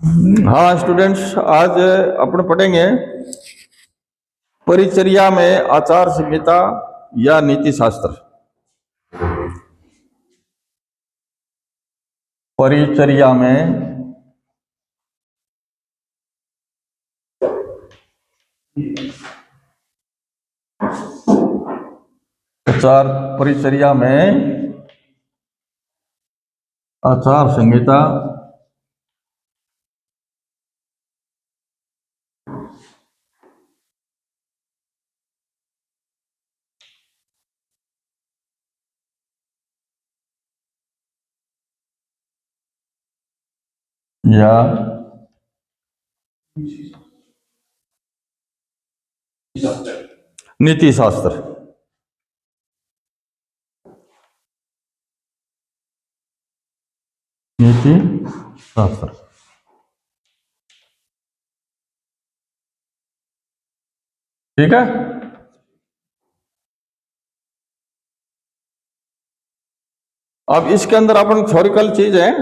हाँ स्टूडेंट्स, आज अपन पढ़ेंगे परिचर्या में आचार संहिता या नीति शास्त्र। परिचर्या में परिचर्या में आचार संहिता या नीति शास्त्र। नीति शास्त्र ठीक है। अब इसके अंदर अपन थ्योरिकल चीज है,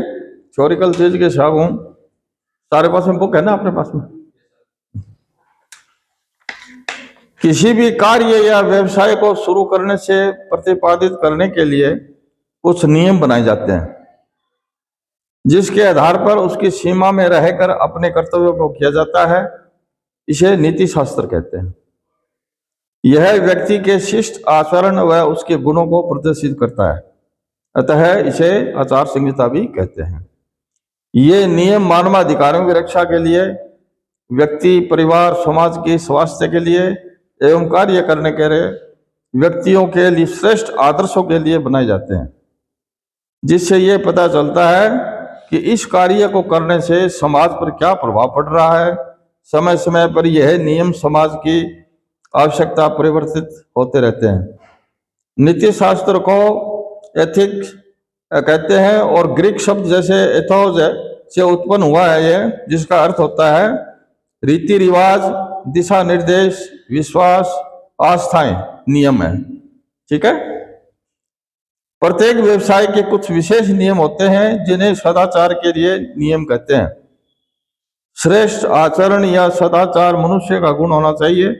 थ्योरिकल चीज के हिसाब हूं। सारे पास में बुक है ना अपने पास में? किसी भी कार्य या व्यवसाय को शुरू करने से प्रतिपादित करने के लिए कुछ नियम बनाए जाते हैं, जिसके आधार पर उसकी सीमा में रहकर अपने कर्तव्यों को किया जाता है। इसे नीति शास्त्र कहते हैं। यह व्यक्ति के शिष्ट आचरण व उसके गुणों को प्रदर्शित करता है, अतः इसे आचार संहिता भी कहते हैं। ये नियम मानवाधिकारों की रक्षा के लिए, व्यक्ति, परिवार, समाज के स्वास्थ्य के लिए एवं कार्य करने के लिए व्यक्तियों के लिए श्रेष्ठ आदर्शों के लिए बनाए जाते हैं, जिससे ये पता चलता है कि इस कार्य को करने से समाज पर क्या प्रभाव पड़ रहा है। समय समय पर यह नियम समाज की आवश्यकता परिवर्तित होते रहते हैं। नीति शास्त्र को एथिक्स कहते हैं और ग्रीक शब्द जैसे एथोस से उत्पन्न हुआ है ये, जिसका अर्थ होता है रीति रिवाज, दिशा निर्देश, विश्वास, आस्थाएं, नियम है। ठीक है। प्रत्येक व्यवसाय के कुछ विशेष नियम होते हैं जिन्हें सदाचार के लिए नियम कहते हैं। श्रेष्ठ आचरण या सदाचार मनुष्य का गुण होना चाहिए,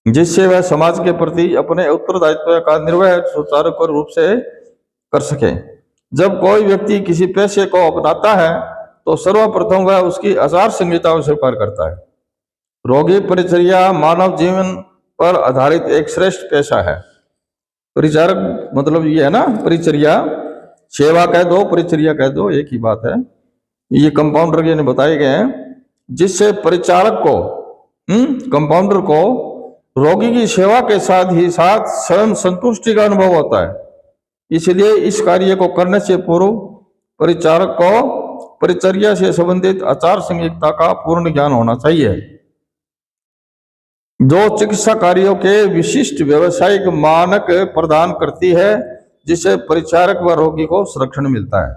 जिससे वह समाज के प्रति अपने उत्तरदायित्व का निर्वहन सुचारू रूप से कर सके। जब कोई व्यक्ति किसी पेशे को अपनाता है तो सर्वप्रथम वह उसकी आचार संहिता को स्वीकार करता है। रोगी परिचर्या मानव जीवन पर आधारित एक श्रेष्ठ पेशा है। परिचारक मतलब ये है ना, परिचर्या, सेवा कह दो, परिचर्या कह दो, एक ही बात है। ये कंपाउंडर के बताए गए हैं, जिससे परिचारक को कंपाउंडर को रोगी की सेवा के साथ ही साथ स्वयं संतुष्टि का अनुभव होता है। इसलिए इस कार्य को करने से पूर्व परिचारक को परिचर्या से संबंधित आचार संहिता का पूर्ण ज्ञान होना चाहिए, जो चिकित्सा कार्यों के विशिष्ट व्यवसायिक मानक प्रदान करती है, जिससे परिचारक व रोगी को संरक्षण मिलता है।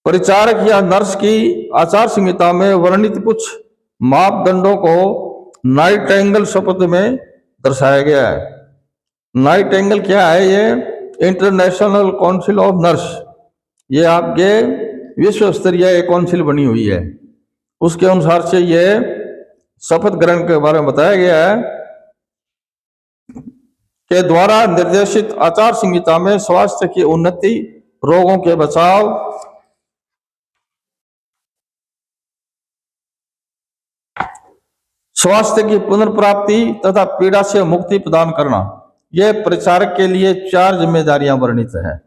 परिचारक या नर्स की आचार संहिता में वर्णित कुछ मापदंडों को नाइटिंगेल शपथ में दर्शाया गया है। नाइटिंगेल क्या है? ये इंटरनेशनल काउंसिल ऑफ नर्स, ये आपके विश्व स्तरीय एक काउंसिल बनी हुई है। उसके अनुसार से ये शपथ ग्रहण के बारे में बताया गया है के द्वारा निर्देशित आचार संहिता में स्वास्थ्य की उन्नति, रोगों के बचाव, स्वास्थ्य की पुनर्प्राप्ति तथा पीड़ा से मुक्ति प्रदान करना, यह परिचारक के लिए 4 जिम्मेदारियां वर्णित है।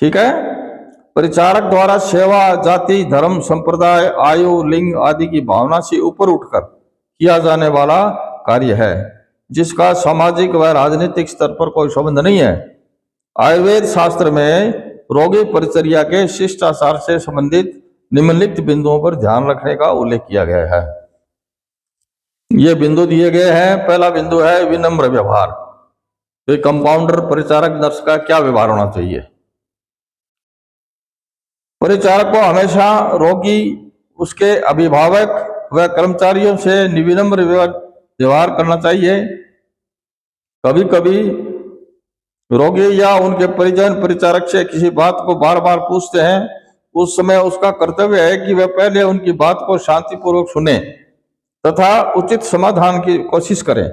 ठीक है। परिचारक द्वारा सेवा जाति, धर्म, संप्रदाय, आयु, लिंग आदि की भावना से ऊपर उठकर किया जाने वाला कार्य है, जिसका सामाजिक व राजनीतिक स्तर पर कोई संबंध नहीं है। आयुर्वेद शास्त्र में रोगी परिचर्या के शिष्टाचार से संबंधित निम्नलिखित बिंदुओं पर ध्यान रखने का उल्लेख किया गया है। ये बिंदु दिए गए हैं। पहला बिंदु है विनम्र व्यवहार। तो कंपाउंडर, परिचारक, नर्स का क्या व्यवहार होना चाहिए? परिचारक को हमेशा रोगी, उसके अभिभावक व कर्मचारियों से विनम्र व्यवहार करना चाहिए। कभी कभी रोगी या उनके परिजन परिचारक से किसी बात को बार बार पूछते हैं, उस समय उसका कर्तव्य है कि वह पहले उनकी बात को शांतिपूर्वक सुने तथा उचित समाधान की कोशिश करें।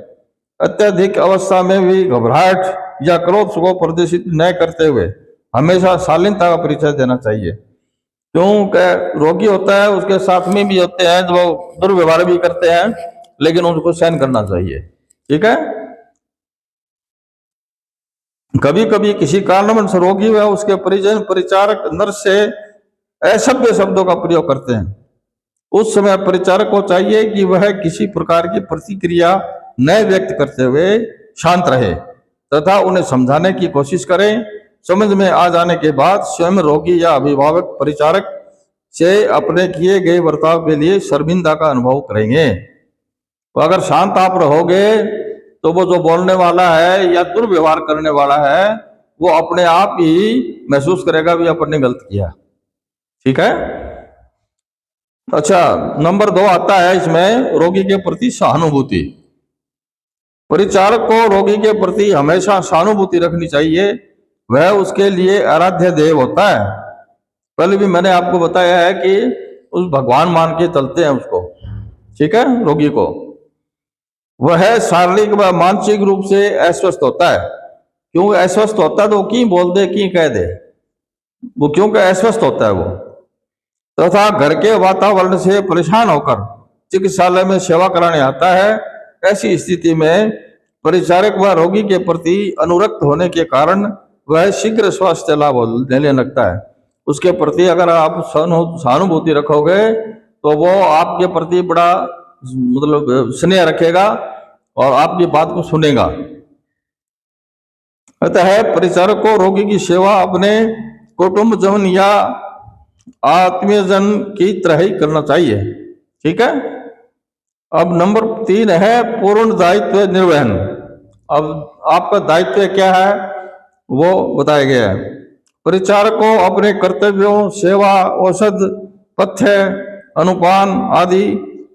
अत्यधिक अवस्था में भी घबराहट या क्रोध को प्रदर्शित न करते हुए हमेशा शालीनता का परिचय देना चाहिए। क्योंकि रोगी होता है, उसके साथ में भी होते हैं जो दुर्व्यवहार भी करते हैं, लेकिन उनको सहन करना चाहिए। ठीक है। कभी कभी किसी कारणवश रोगी व उसके परिजन परिचारक नर्स से असभ्य शब्दों का प्रयोग करते हैं। उस समय परिचारक को चाहिए कि वह किसी प्रकार की प्रतिक्रिया न व्यक्त करते हुए शांत रहे तथा उन्हें समझाने की कोशिश करें। समझ में आ जाने के बाद स्वयं रोगी या अभिभावक परिचारक से अपने किए गए बर्ताव के लिए शर्मिंदा का अनुभव करेंगे। तो अगर शांत आप रहोगे तो वो जो बोलने वाला है या दुर्व्यवहार करने वाला है वो अपने आप ही महसूस करेगा भी अपन ने गलत किया। ठीक है। अच्छा, नंबर 2 आता है इसमें रोगी के प्रति सहानुभूति। परिचारक को रोगी के प्रति हमेशा सहानुभूति रखनी चाहिए। वह उसके लिए आराध्य देव होता है। पहले भी मैंने आपको बताया है कि उस भगवान मान के चलते हैं उसको। ठीक है। रोगी को वह शारीरिक व मानसिक रूप से अस्वस्थ होता है। क्योंकि अस्वस्थ होता है तो की बोल दे की कह दे, वो क्योंकि अस्वस्थ होता है वो, तथा घर के वातावरण से परेशान होकर चिकित्सालय में सेवा कराने आता है। ऐसी स्थिति में परिचारक व रोगी के प्रति अनुरक्त होने के कारण वह शीघ्र स्वास्थ्य लाभ लेने लगता है। उसके प्रति अगर आप सहानुभूति रखोगे तो वो आपके प्रति बड़ा मतलब स्नेह रखेगा और आपकी बात को सुनेगा। अतः परिचारक को रोगी की सेवा अपने कुटुंब जन या आत्मीय जन की तरह ही करना चाहिए। ठीक है। अब नंबर 3 है पूर्ण दायित्व निर्वहन। अब आपका दायित्व क्या है वो बताया गया है। परिचारक को अपने कर्तव्यों, सेवा, औषध, पथ्य, अनुपान आदि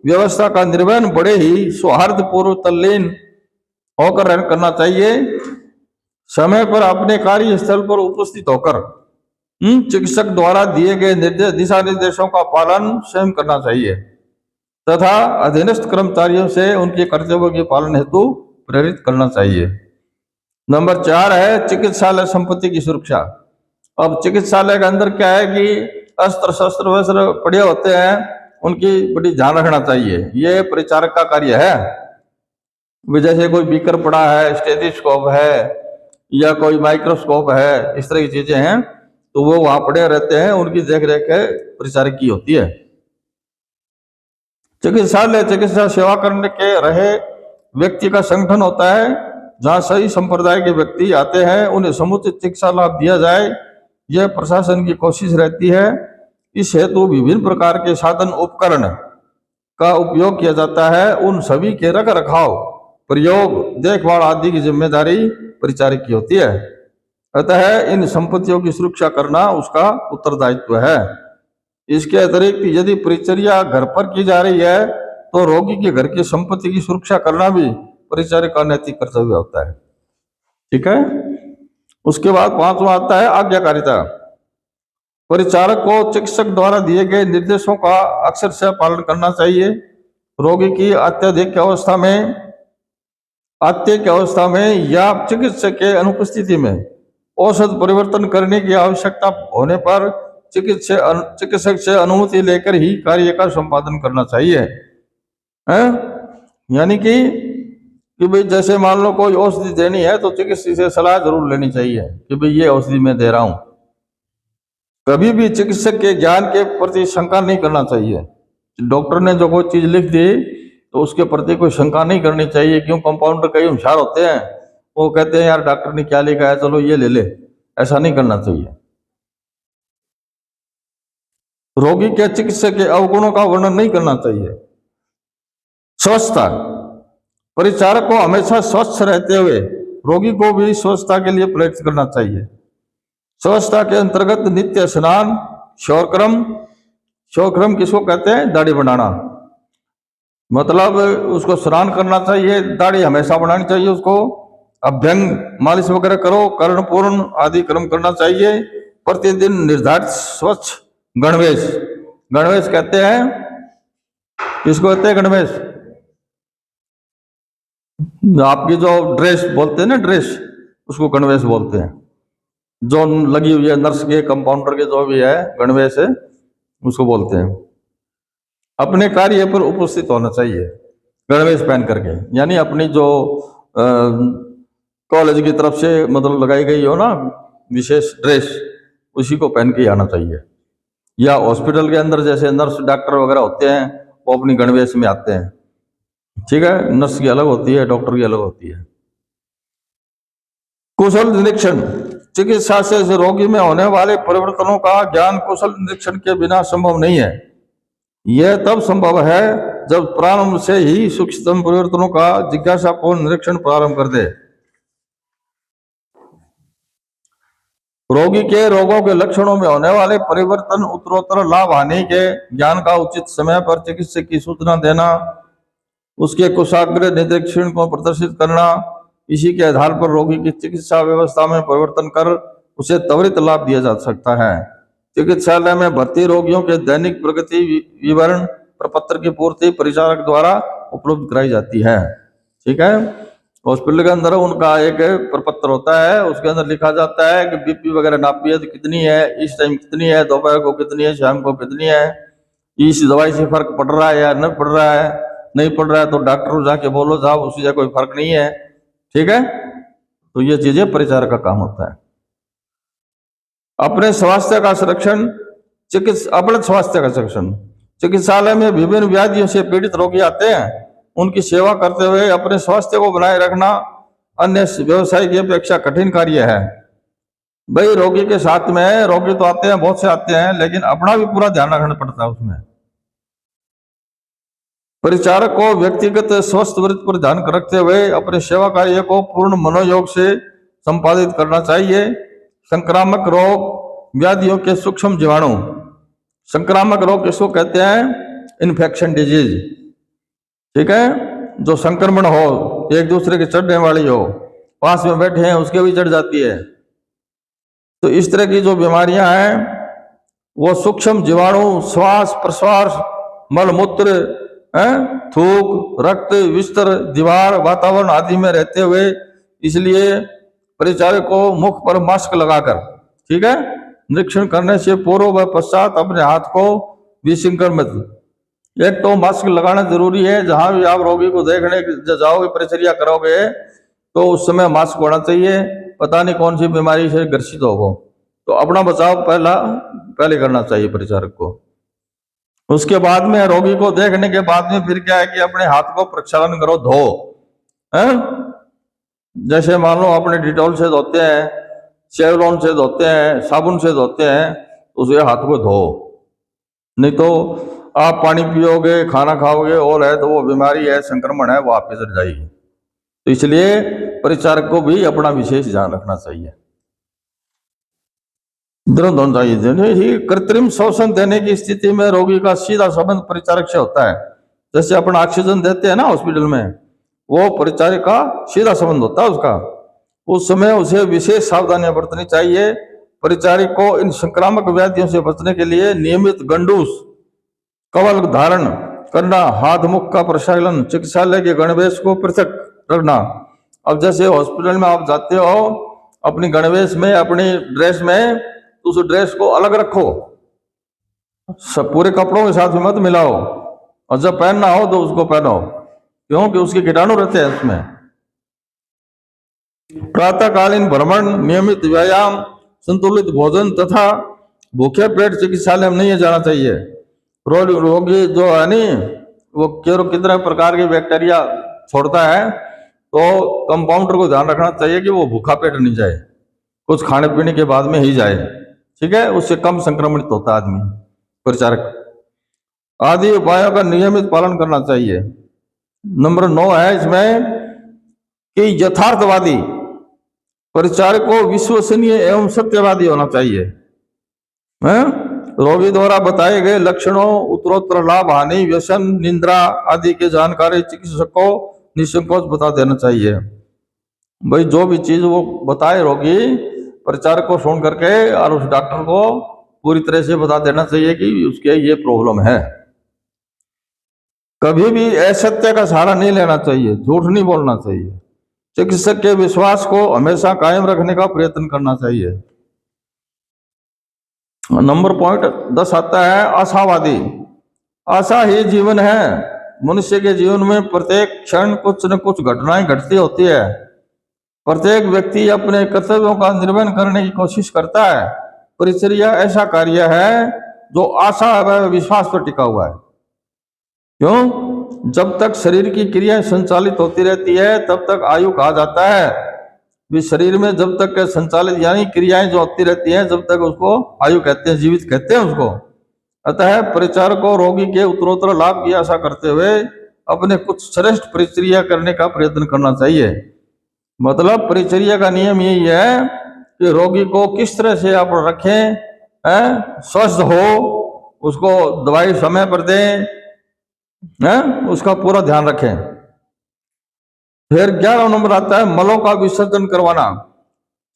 व्यवस्था का निर्वहन बड़े ही सौहार्दपूर्व तल्लीन होकर करना चाहिए। समय पर अपने कार्यस्थल पर उपस्थित होकर चिकित्सक द्वारा दिए गए दिशा निर्देशों का पालन स्वयं करना चाहिए तथा अधीनस्थ कर्मचारियों से उनके कर्तव्यों के पालन हेतु प्रेरित करना चाहिए। नंबर 4 है चिकित्सालय संपत्ति की सुरक्षा। अब चिकित्सालय के अंदर क्या है कि अस्त्र शस्त्र वस्त्र पड़े होते हैं, उनकी बड़ी ध्यान रखना चाहिए। ये परिचारक का कार्य है। जैसे कोई बीकर पड़ा है, स्टेथोस्कोप है या कोई माइक्रोस्कोप है, इस तरह की चीजें हैं, तो वो वहां पड़े रहते हैं, उनकी देख रेख परिचारक की होती है। चिकित्सालय चिकित्सा सेवा करने के रहे व्यक्ति का संगठन होता है, जहां सही संप्रदाय के व्यक्ति आते हैं, उन्हें समुचित चिकित्सा लाभ दिया जाए, यह प्रशासन की कोशिश रहती है। इस हेतु विभिन्न प्रकार के साधन उपकरण का उपयोग किया जाता है। उन सभी के रख रखाव, प्रयोग, देखभाल आदि की जिम्मेदारी परिचारक की होती है। अतः इन संपत्तियों की सुरक्षा करना उसका उत्तरदायित्व है। इसके अतिरिक्त यदि परिचर्या घर पर की जा रही है तो रोगी के घर की संपत्ति की सुरक्षा करना भी परिचारक का नैतिक कर्तव्य होता है। ठीक है। उसके बाद 5वां आता है आज्ञाकारिता। परिचारक को चिकित्सक द्वारा दिए गए निर्देशों का अक्षरशः पालन करना चाहिए। रोगी की अत्यधिक अवस्था में या चिकित्सक के अनुपस्थिति में औषध परिवर्तन करने की आवश्यकता होने पर चिकित्सक से अनुमति लेकर ही कार्य का संपादन करना चाहिए। यानी कि भाई जैसे मान लो कोई औषधि देनी है तो चिकित्सक से सलाह जरूर लेनी चाहिए कि भाई ये औषधि मैं दे रहा हूं। कभी भी चिकित्सक के ज्ञान के प्रति शंका नहीं करना चाहिए। डॉक्टर ने जो कोई चीज लिख दी तो उसके प्रति कोई शंका नहीं करनी चाहिए। क्यों, कंपाउंडर कई होशियार होते हैं, वो कहते हैं यार डॉक्टर ने क्या लिखा है, चलो ये ले ले। ऐसा नहीं करना चाहिए। रोगी के चिकित्सक के अवगुणों का वर्णन नहीं करना चाहिए। स्वच्छता। परिचारक को हमेशा स्वच्छ रहते हुए रोगी को भी स्वच्छता के लिए प्रेरित करना चाहिए। स्वच्छता के अंतर्गत नित्य स्नान, शौक्रम किसको कहते हैं, दाढ़ी बनाना, मतलब उसको स्नान करना चाहिए, दाढ़ी हमेशा बनानी चाहिए उसको। अभ्यंग मालिश वगैरह करो, कर्ण पूर्ण आदि कर्म करना चाहिए। प्रतिदिन निर्धारित स्वच्छ गणवेश, गणवेश कहते हैं, किसको कहते हैं गणवेश? आपकी जो ड्रेस बोलते हैं ना, ड्रेस, उसको गणवेश बोलते हैं। जो लगी हुई है नर्स के, कंपाउंडर के, जो भी है गणवेश है, उसको बोलते हैं। अपने कार्य पर उपस्थित होना चाहिए गणवेश पहन करके, यानी अपनी जो कॉलेज की तरफ से मतलब लगाई गई हो ना विशेष ड्रेस, उसी को पहन के आना चाहिए। या हॉस्पिटल के अंदर जैसे नर्स डॉक्टर वगैरह होते हैं, वो अपनी गणवेश में आते हैं, ठीक है। नर्स की अलग होती है, डॉक्टर की अलग होती है। कुशल निरीक्षण, चिकित्सा से रोगी में होने वाले परिवर्तनों का ज्ञान कुशल निरीक्षण के बिना संभव नहीं है। यह तब संभव है जब प्रारंभ से ही सूक्ष्म परिवर्तनों का जिज्ञासापूर्ण निरीक्षण प्रारंभ कर दे। रोगी के रोगों के लक्षणों में होने वाले परिवर्तन, उत्तरोत्तर लाभ हानि के ज्ञान का उचित समय पर चिकित्सक की सूचना देना, उसके कुशाग्र निरीक्षण को प्रदर्शित करना, इसी के आधार पर रोगी की चिकित्सा व्यवस्था में परिवर्तन कर उसे त्वरित लाभ दिया जा सकता है। चिकित्सालय में भर्ती रोगियों के दैनिक प्रगति विवरण प्रपत्र की पूर्ति परिचारक द्वारा उपलब्ध कराई जाती है, ठीक है। हॉस्पिटल के अंदर उनका एक प्रपत्र होता है, उसके अंदर लिखा जाता है कि बीपी वगैरह नापी है तो कितनी है, इस टाइम कितनी है, दोपहर को कितनी है, शाम को कितनी है, इस दवाई से फर्क पड़ रहा है या नहीं पड़ रहा है, नहीं पड़ रहा है तो डॉक्टर को जाके बोलो साहब उससे कोई फर्क नहीं है, ठीक है। तो ये चीजें परिचारक का काम होता है। अपने स्वास्थ्य का संरक्षण, अपने स्वास्थ्य का संरक्षण, चिकित्सालय में विभिन्न व्याधियों से पीड़ित रोगी आते हैं, उनकी सेवा करते हुए अपने स्वास्थ्य को बनाए रखना अन्य व्यवसाय की अपेक्षा कठिन कार्य है। भाई रोगी के साथ में, रोगी तो आते हैं, बहुत से आते हैं, लेकिन अपना भी पूरा ध्यान रखना पड़ता है उसमें। परिचारक को व्यक्तिगत स्वस्थ वृत्ति पर ध्यान रखते हुए अपने सेवा कार्य को पूर्ण मनोयोग से संपादित करना चाहिए। संक्रामक रोग व्याधियों के सूक्ष्म जीवाणु, संक्रामक रोग किसको कहते हैं? इन्फेक्शन डिजीज, ठीक है। जो संक्रमण हो, एक दूसरे के चढ़ने वाली हो, पास में बैठे हैं उसके भी चढ़ जाती है, तो इस तरह की जो बीमारियां हैं वो सूक्ष्म जीवाणु श्वास प्रश्वास, मलमूत्र, थूक, रक्त, बिस्तर, दीवार, वातावरण आदि में रहते हुए, इसलिए परिचारक को मुख पर मास्क लगाकर, ठीक है, निरीक्षण करने से पूर्व व पश्चात अपने हाथ को विसंक्रमित, एक तो मास्क लगाना जरूरी है। जहां भी आप रोगी को देखने जाओगे, परिचर्या करोगे, तो उस समय मास्क होना चाहिए, पता नहीं कौन सी बीमारी से ग्रसित हो, तो अपना बचाव पहले करना चाहिए परिचारक को। उसके बाद में रोगी को देखने के बाद में फिर क्या है कि अपने हाथ को प्रक्षालन करो, धो, जैसे मान लो अपने डिटॉल से धोते हैं, सेवलॉन से धोते हैं, साबुन से धोते हैं, उसे हाथ को धो, नहीं तो आप पानी पियोगे, खाना खाओगे और है तो वो बीमारी है, संक्रमण है, वो आप पे चढ़ जाएगी। तो इसलिए परिचारक को भी अपना विशेष ध्यान रखना चाहिए। दोनों चाहिए। कृत्रिम श्वसन देने की स्थिति में रोगी का सीधा संबंध परिचारक से होता है। जैसे अपन ऑक्सीजन देते हैं ना हॉस्पिटल में, वो परिचारक का सीधा संबंध होता है उसका। उस समय उसे विशेष सावधानियां बरतनी चाहिए। परिचारक को इन संक्रामक व्याधियों से बचने के लिए नियमित गंडूस कवल धारण करना, हाथ मुख का प्रक्षालन, चिकित्सालय के गणवेश को पृथक रखना। अब जैसे हॉस्पिटल में आप जाते हो अपनी गणवेश में, अपनी ड्रेस में, तो उस ड्रेस को अलग रखो, सब पूरे कपड़ों के साथ मत मिलाओ, और जब पहनना हो तो उसको पहनो, क्योंकि उसके कीटाणु रहते हैं उसमें। प्रातःकालीन भ्रमण, नियमित व्यायाम, संतुलित भोजन तथा भूखे पेट चिकित्सालय में नहीं जाना चाहिए। रोगी जो है नहीं, वो कितने प्रकार के बैक्टीरिया छोड़ता है, तो कंपाउंडर को ध्यान रखना चाहिए कि वो भूखा पेट नहीं जाए, कुछ खाने पीने के बाद में ही जाए, ठीक है, उससे कम संक्रमित होता है आदमी। परिचारक आदि उपायों का नियमित पालन करना चाहिए। नंबर 9 है इसमें कि यथार्थवादी, परिचारक को विश्वसनीय एवं सत्यवादी होना चाहिए। रोगी द्वारा बताए गए लक्षणों, उत्तरोत्तर लाभ हानि, व्यसन, निंद्रा आदि की जानकारी चिकित्सक को निसंकोच बता देना चाहिए। भाई जो भी चीज वो बताए रोगी, परिचारक को फोन करके और उस डॉक्टर को पूरी तरह से बता देना चाहिए कि उसके ये प्रॉब्लम है। कभी भी असत्य का सहारा नहीं लेना चाहिए, झूठ नहीं बोलना चाहिए। चिकित्सक के विश्वास को हमेशा कायम रखने का प्रयत्न करना चाहिए। नंबर पॉइंट 10 आता है आशावादी। आशा ही जीवन है। मनुष्य के जीवन में प्रत्येक क्षण कुछ न कुछ घटनाएं घटती होती है। प्रत्येक व्यक्ति अपने कर्तव्यों का निर्वहन करने की कोशिश करता है। परिचर्या ऐसा कार्य है जो आशा व विश्वास पर टिका हुआ है। क्यों? जब तक शरीर की क्रियाएं संचालित होती रहती है तब तक आयु कहा जाता है। भी शरीर में जब तक संचालित यानी क्रियाएं जो होती रहती हैं जब तक उसको आयु कहते हैं, जीवित कहते हैं उसको। अतः परिचारक को रोगी के उत्तरोत्तर लाभ की आशा करते हुए अपने कुछ श्रेष्ठ परिचर्या करने का प्रयत्न करना चाहिए। मतलब परिचर्या का नियम यही है कि रोगी को किस तरह से आप रखें, स्वस्थ हो, उसको दवाई समय पर दें, उसका पूरा ध्यान रखें। फिर 11 नंबर आता है मलों का विसर्जन करवाना।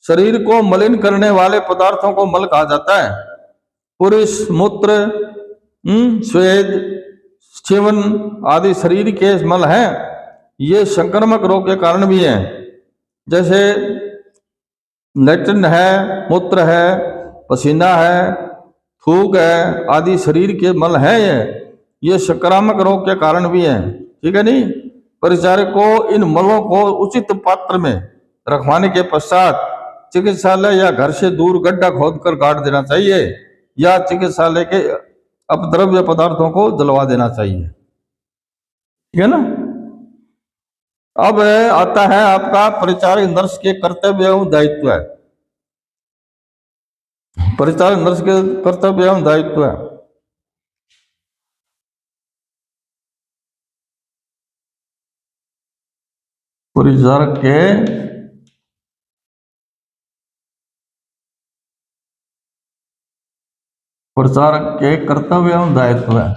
शरीर को मलिन करने वाले पदार्थों को मल कहा जाता है। पुरुष मूत्र, स्वेद, सेवन आदि शरीर के मल हैं। ये संक्रामक रोग के कारण भी हैं। जैसे लैट्रिन है, मूत्र है, पसीना है, थूक है आदि शरीर के मल हैं। ये संक्रामक रोग के कारण भी हैं। ठीक है नहीं? परिचारक को इन मलों को उचित पात्र में रखवाने के पश्चात चिकित्सालय या घर से दूर गड्ढा खोदकर गाड़ देना चाहिए या चिकित्सालय के अपद्रव्य पदार्थों को जलवा देना चाहिए। ठीक है ना? अब आता है आपका परिचारक नर्स के कर्तव्य एवं दायित्व है। परिचारक नर्स के कर्तव्य एवं दायित्व है। परिचारक के कर्तव्य एवं दायित्व है।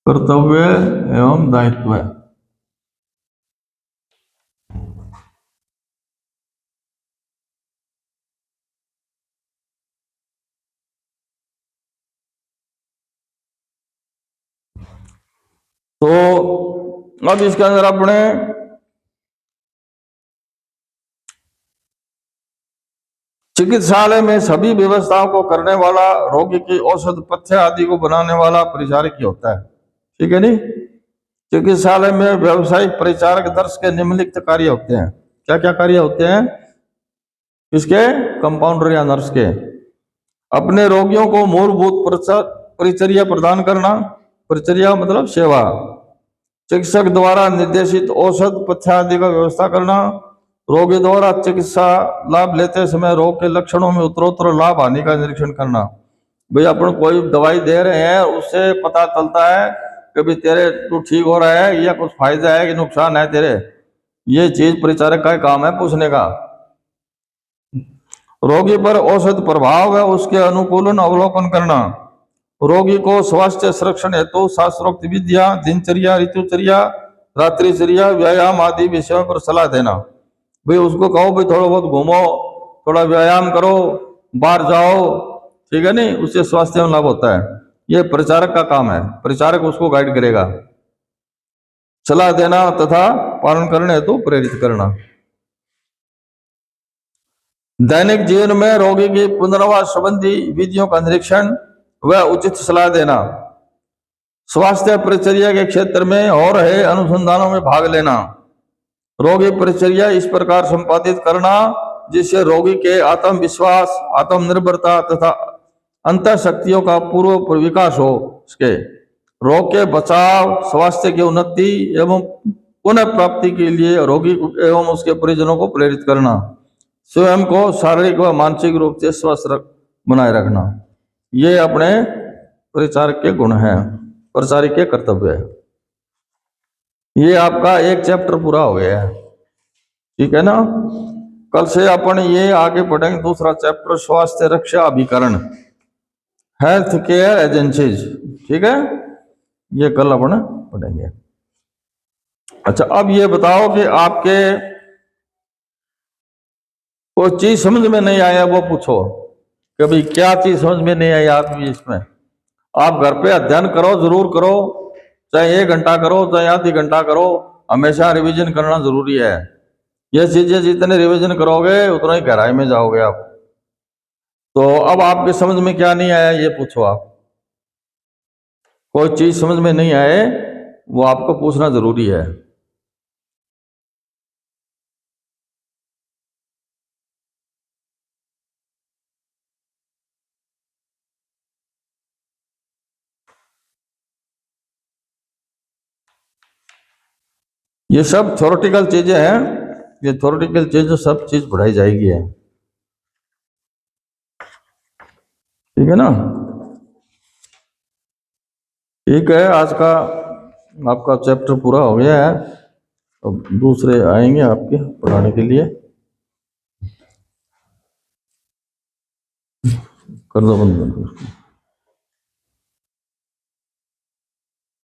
कर्तव्य एवं दायित्व है। तो अब इसके अंदर अपने चिकित्सालय में सभी व्यवस्थाओं को करने वाला, रोगी की औषध पथ्य आदि को बनाने वाला परिचारक ही होता है। ठीक है नहीं? चिकित्सालय में व्यावसायिक परिचारक नर्स के निम्नलिखित कार्य होते हैं। क्या क्या कार्य होते हैं इसके? कंपाउंडर या नर्स के अपने रोगियों को मूलभूत परिचर्या प्रदान करना। परिचर्या मतलब सेवा। चिकित्सक द्वारा निर्देशित औषध पथ्य आदि का व्यवस्था करना। रोगी द्वारा चिकित्सा लाभ लेते समय रोग के लक्षणों में उत्तरोत्तर लाभ हानि का निरीक्षण करना। भाई अपन कोई दवाई दे रहे हैं उससे पता चलता है कि भाई तेरे तू ठीक हो रहा है या कुछ फायदा है कि नुकसान है तेरे। ये चीज परिचारक का काम है पूछने का। रोगी पर औषध प्रभाव है उसके अनुकूलन अवलोकन करना। रोगी को स्वास्थ्य संरक्षण हेतु शास्त्रोक्त विद्या, दिनचर्या, ऋतुचर्या, रात्रिचर्या, व्यायाम आदि विषयों पर सलाह देना। भाई उसको कहो भाई थोड़ा बहुत घूमो, थोड़ा व्यायाम करो, बाहर जाओ। ठीक है नहीं? उससे स्वास्थ्य में लाभ होता है। ये परिचारक का काम है। परिचारक उसको गाइड करेगा, सलाह देना तथा पालन करने हेतु प्रेरित करना। दैनिक जीवन में रोगी की पुनर्वास संबंधी विधियों का निरीक्षण व उचित सलाह देना। स्वास्थ्य परिचर्या के क्षेत्र में हो रहे अनुसंधानों में भाग लेना। रोगी परिचर्या इस प्रकार संपादित करना जिससे रोगी के आत्मविश्वास, आत्मनिर्भरता तथा अंतः शक्तियों का पूर्व विकास हो सके। रोग के बचाव, स्वास्थ्य की उन्नति एवं पुनः प्राप्ति के लिए रोगी एवं उसके परिजनों को प्रेरित करना। स्वयं को शारीरिक व मानसिक रूप से स्वस्थ बनाए रखना। ये अपने परिचारक के गुण हैं, परिचारक के कर्तव्य है। ये आपका एक चैप्टर पूरा हो गया है। ठीक है ना? कल से अपन ये आगे पढ़ेंगे दूसरा चैप्टर, स्वास्थ्य रक्षा अभिकरण, हेल्थ केयर एजेंसीज। ठीक है? ये कल अपन पढ़ेंगे। अच्छा, अब ये बताओ कि आपके कोई चीज समझ में नहीं आया वो पूछो, कि भाई क्या चीज समझ में नहीं आई आप इसमें। आप घर पे अध्ययन करो, जरूर करो, चाहे 1 घंटा करो, चाहे आधी घंटा करो, हमेशा रिवीजन करना जरूरी है। ये चीजें जितने रिवीजन करोगे उतना ही गहराई में जाओगे आप। तो अब आपके समझ में क्या नहीं आया ये पूछो आप। कोई चीज समझ में नहीं आए वो आपको पूछना जरूरी है। ये सब थ्योरेटिकल चीजें हैं, ये थ्योरेटिकल चीजें सब चीज पढ़ाई जाएगी है, ठीक है ना। ठीक है, आज का आपका चैप्टर पूरा हो गया है। अब दूसरे आएंगे आपके पढ़ाने के लिए। कर दो बंद।